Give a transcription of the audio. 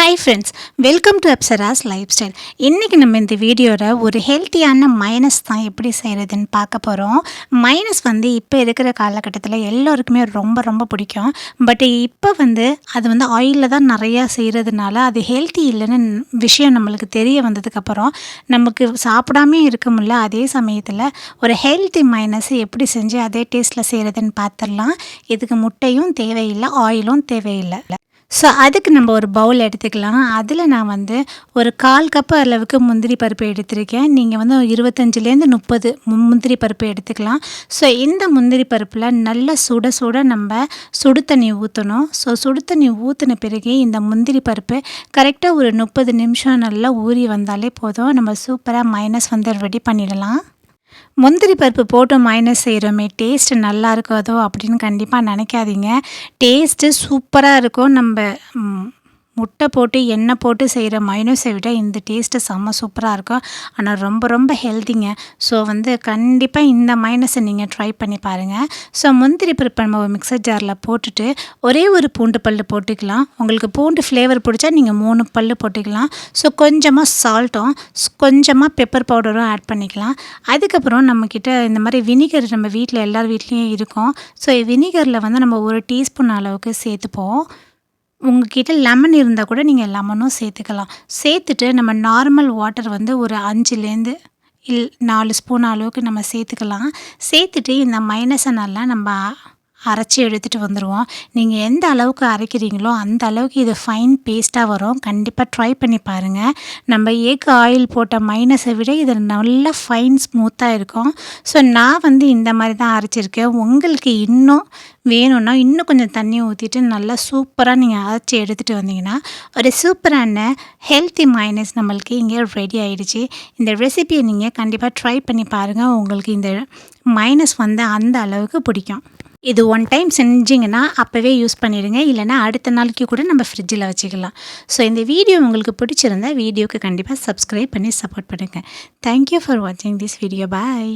Hi friends, welcome to Apsara's life style. இன்றைக்கி நம்ம இந்த வீடியோவில் ஒரு ஹெல்த்தியான மைனஸ் தான் எப்படி செய்கிறதுன்னு பார்க்க போகிறோம். மைனஸ் இப்போ இருக்கிற காலகட்டத்தில் எல்லோருக்குமே ரொம்ப ரொம்ப பிடிக்கும். பட் இப்போ அது ஆயிலில் தான் நிறையா செய்கிறதுனால அது ஹெல்த்தி இல்லைன்னு விஷயம் நம்மளுக்கு தெரிய வந்ததுக்கப்புறம் நமக்கு சாப்பிடாமே இருக்க முடியல. அதே சமயத்தில் ஒரு ஹெல்த்தி மைனஸ் எப்படி செஞ்சு அதே டேஸ்ட்டில் செய்கிறதுன்னு பார்த்துடலாம். இதுக்கு முட்டையும் தேவையில்லை, ஆயிலும் தேவையில்லை. ஸோ அதுக்கு நம்ம ஒரு பவுல் எடுத்துக்கலாம். அதில் நான் ஒரு 1/4 கப்பு அளவுக்கு முந்திரி பருப்பு எடுத்திருக்கேன். நீங்கள் 25லேருந்து 30 முந்திரி பருப்பு எடுத்துக்கலாம். ஸோ இந்த முந்திரி பருப்பில் நல்லா சுட சுட நம்ம சுடு தண்ணி ஊற்றணும். ஸோ சுடு தண்ணி ஊற்றின பிறகு இந்த முந்திரி பருப்பு கரெக்டாக ஒரு 30 நிமிஷம் நல்லா ஊறி வந்தாலே போதும். நம்ம சூப்பராக மைனஸ் ரெடி பண்ணிடலாம். முந்திரி பருப்பு போட்டு மைனஸ் செய்கிறோமே, டேஸ்ட்டு நல்லா இருக்காதோ அப்படின்னு கண்டிப்பாக நினைக்காதீங்க. டேஸ்ட்டு சூப்பராக இருக்கும். நம்ம முட்டை போட்டு எண்ணெய் போட்டு செய்கிற மைனஸை விட இந்த டேஸ்ட்டு செம்ம சூப்பராக இருக்கும். ஆனால் ரொம்ப ரொம்ப ஹெல்த்திங்க. ஸோ கண்டிப்பாக இந்த மைனஸை நீங்கள் ட்ரை பண்ணி பாருங்கள். ஸோ முந்திரி பருப்பை நம்ம ஒரு மிக்சர் ஜாரில் போட்டுட்டு ஒரே ஒரு பூண்டு பல் போட்டுக்கலாம். உங்களுக்கு பூண்டு ஃப்ளேவர் பிடிச்சா நீங்கள் 3 பல் போட்டுக்கலாம். ஸோ கொஞ்சமாக சால்ட்டும் கொஞ்சமாக பெப்பர் பவுடரும் ஆட் பண்ணிக்கலாம். அதுக்கப்புறம் நம்மக்கிட்ட இந்த மாதிரி வினிகர் நம்ம வீட்டில் எல்லார் வீட்லேயும் இருக்கும். ஸோ வினிகரில் நம்ம 1 டீஸ்பூன் அளவுக்கு சேர்த்துப்போம். உங்கள்கிட்ட லெமன் இருந்தால் கூட நீங்கள் லெமனும் சேர்த்துக்கலாம். சேர்த்துட்டு நம்ம நார்மல் வாட்டர் ஒரு 5லேருந்து 4 ஸ்பூன் அளவுக்கு நம்ம சேர்த்துக்கலாம். சேர்த்துட்டு இந்த மைனஸை நல்லா நம்ம அரைச்சி எடுத்துகிட்டு வந்துடுவோம். நீங்கள் எந்த அளவுக்கு அரைக்கிறீங்களோ அந்த அளவுக்கு இது ஃபைன் பேஸ்ட்டாக வரும். கண்டிப்பாக ட்ரை பண்ணி பாருங்கள். நம்ம எக் ஆயில் போட்ட மைனஸை விட இது நல்லா ஃபைன் ஸ்மூத்தாக இருக்கும். ஸோ நான் இந்த மாதிரி தான் அரைச்சிருக்கேன். உங்களுக்கு இன்னும் வேணும்னா இன்னும் கொஞ்சம் தண்ணி ஊற்றிட்டு நல்லா சூப்பராக நீங்கள் அரைச்சி எடுத்துகிட்டு வந்தீங்கன்னா ஒரு சூப்பரான ஹெல்த்தி மைனஸ் நம்மளுக்கு இங்கே ரெடி ஆகிடுச்சு. இந்த ரெசிபியை நீங்கள் கண்டிப்பாக ட்ரை பண்ணி பாருங்கள். உங்களுக்கு இந்த மைனஸ் அந்த அளவுக்கு பிடிக்கும். இது 1 டைம் செஞ்சிங்கன்னா அப்போவே யூஸ் பண்ணிடுங்க. இல்லைனா அடுத்த நாளைக்கு கூட நம்ம ஃப்ரிட்ஜில் வச்சுக்கலாம். ஸோ இந்த வீடியோ உங்களுக்கு பிடிச்சிருந்தா வீடியோக்கு கண்டிப்பாக சப்ஸ்கிரைப் பண்ணி சப்போர்ட் பண்ணுங்கள். தேங்க்யூ ஃபார் வாட்சிங் திஸ் வீடியோ. பாய்.